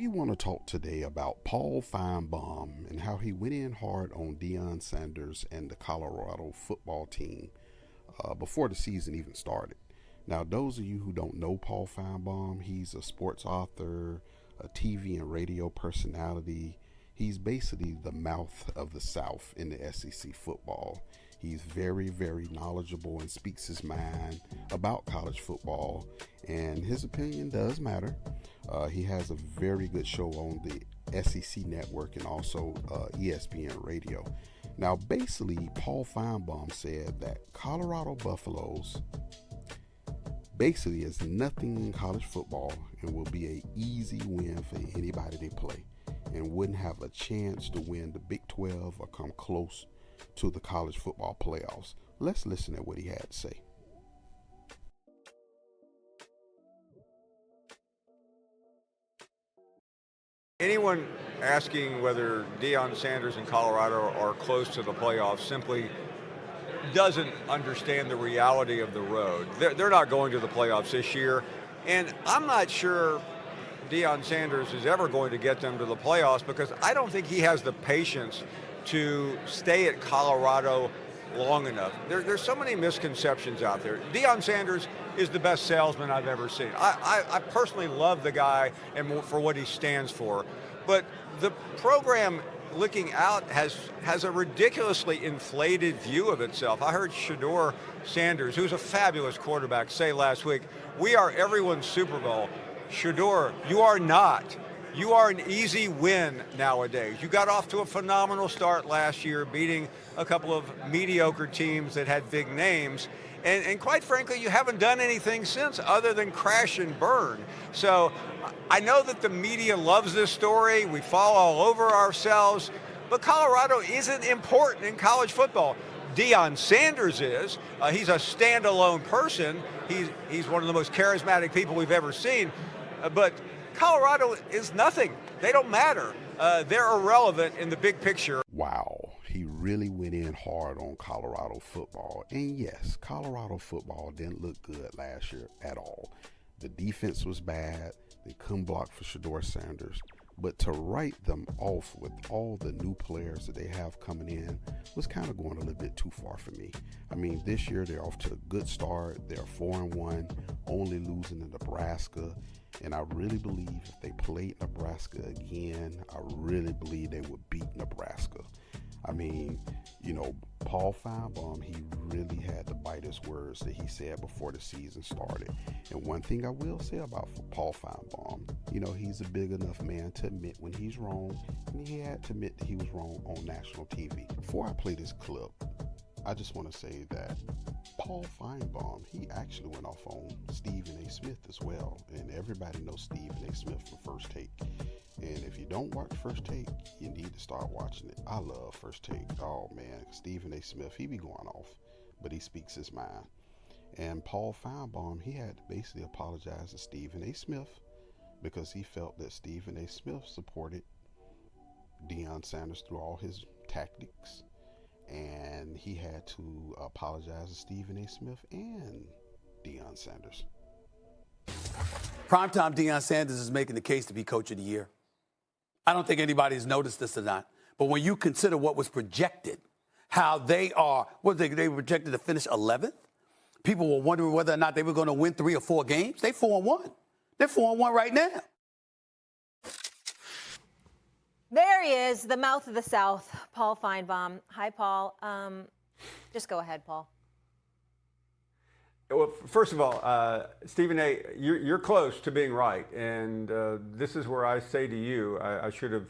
We want to talk today about Paul Feinbaum and how he went in hard on Deion Sanders and the Colorado football team before the season even started. Now, those of you who don't know Paul Feinbaum, he's a sports author, a TV and radio personality. He's basically the mouth of the South in the SEC football. He's very, very knowledgeable and speaks his mind about college football, and his opinion does matter. He has a very good show on the SEC network and also ESPN radio. Now, basically, Paul Feinbaum said that Colorado Buffaloes basically is nothing in college football and will be an easy win for anybody they play and wouldn't have a chance to win the Big 12 or come close to the college football playoffs. Let's listen to what he had to say. Anyone asking whether Deion Sanders and Colorado are close to the playoffs simply doesn't understand the reality of the road. They're not going to the playoffs this year, and I'm not sure Deion Sanders is ever going to get them to the playoffs because I don't think he has the patience to stay at Colorado long enough. There's so many misconceptions out there. Deion Sanders is the best salesman I've ever seen. I personally love the guy and for what he stands for. But the program looking out has a ridiculously inflated view of itself. I heard Shedeur Sanders, who's a fabulous quarterback, say last week, "We are everyone's Super Bowl." Shedeur, you are not. You are an easy win nowadays. You got off to a phenomenal start last year, beating a couple of mediocre teams that had big names. And quite frankly, you haven't done anything since other than crash and burn. So I know that the media loves this story. We fall all over ourselves. But Colorado isn't important in college football. Deion Sanders is. He's a standalone person. He's one of the most charismatic people we've ever seen. But Colorado is nothing. They don't matter. They're irrelevant in the big picture. Wow, he really went in hard on Colorado football. And yes, Colorado football didn't look good last year at all. The defense was bad. They couldn't block for Shedeur Sanders. But to write them off with all the new players that they have coming in was kind of going a little bit too far for me. I mean, this year they're off to a good start. They're 4-1, only losing to Nebraska. And I really believe if they played Nebraska again, I really believe they would beat Nebraska. I mean, you know, Paul Feinbaum, he really had to bite his words that he said before the season started. And one thing I will say about Paul Feinbaum, you know, he's a big enough man to admit when he's wrong, and he had to admit that he was wrong on national TV. Before I play this clip, I just want to say that Paul Feinbaum, he actually went off on Stephen A. Smith as well. And everybody knows Stephen A. Smith from First Take. And if you don't watch First Take, you need to start watching it. I love First Take. Oh, man. Stephen A. Smith, he be going off, but he speaks his mind. And Paul Feinbaum, he had to basically apologize to Stephen A. Smith because he felt that Stephen A. Smith supported Deion Sanders through all his tactics. And he had to apologize to Stephen A. Smith and Deion Sanders. Primetime Deion Sanders is making the case to be Coach of the Year. I don't think anybody's noticed this or not. But when you consider what was projected, how they are, they were projected to finish 11th. People were wondering whether or not they were going to win 3 or 4 games. They 4-1. They're 4-1 right now. There he is, the mouth of the South, Paul Feinbaum. Hi, Paul. Just go ahead, Paul. Well, first of all, Stephen A., you're close to being right. And this is where I say to you, I should have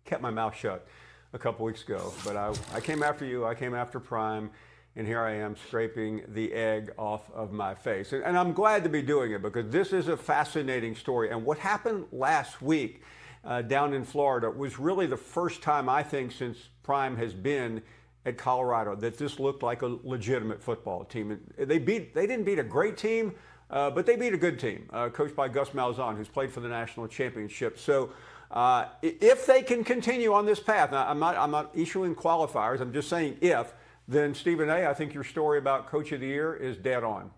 kept my mouth shut a couple weeks ago. But I came after you. I came after Prime. And here I am scraping the egg off of my face. And I'm glad to be doing it because this is a fascinating story. And what happened last week down in Florida was really the first time, I think, since Prime has been at Colorado that this looked like a legitimate football team. They didn't beat a great team, but they beat a good team, coached by Gus Malzahn, who's played for the national championship. So if they can continue on this path, now, I'm not issuing qualifiers, I'm just saying if, then Stephen A., I think your story about Coach of the Year is dead on.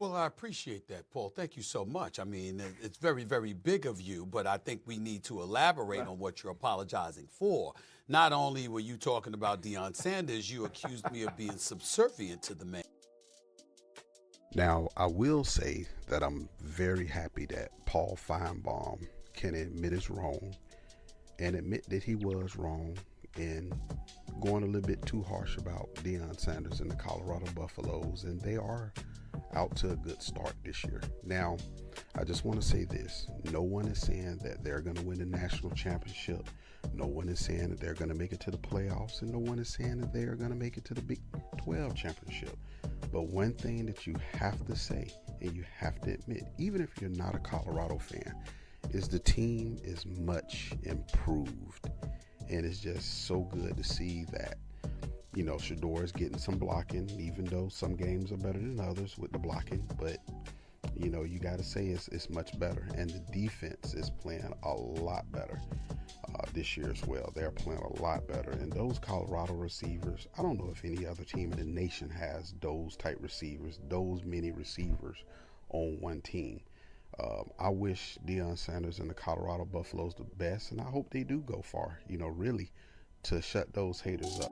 Well, I appreciate that, Paul. Thank you so much. I mean, it's very, very big of you, but I think we need to elaborate on what you're apologizing for. Not only were you talking about Deion Sanders, you accused me of being subservient to the man. Now, I will say that I'm very happy that Paul Feinbaum can admit his wrong and admit that he was wrong in going a little bit too harsh about Deion Sanders and the Colorado Buffaloes, and they are out to a good start this year. Now, I just want to say this. No one is saying that they're going to win the national championship. No one is saying that they're going to make it to the playoffs, and no one is saying that they are going to make it to the Big 12 championship. But one thing that you have to say, and you have to admit, even if you're not a Colorado fan, is the team is much improved. And it's just so good to see that, you know, Shedeur is getting some blocking, even though some games are better than others with the blocking. But, you know, you got to say it's much better. And the defense is playing a lot better this year as well. They're playing a lot better. And those Colorado receivers, I don't know if any other team in the nation has those type receivers, those many receivers on one team. I wish Deion Sanders and the Colorado Buffaloes the best, and I hope they do go far, you know, really to shut those haters up.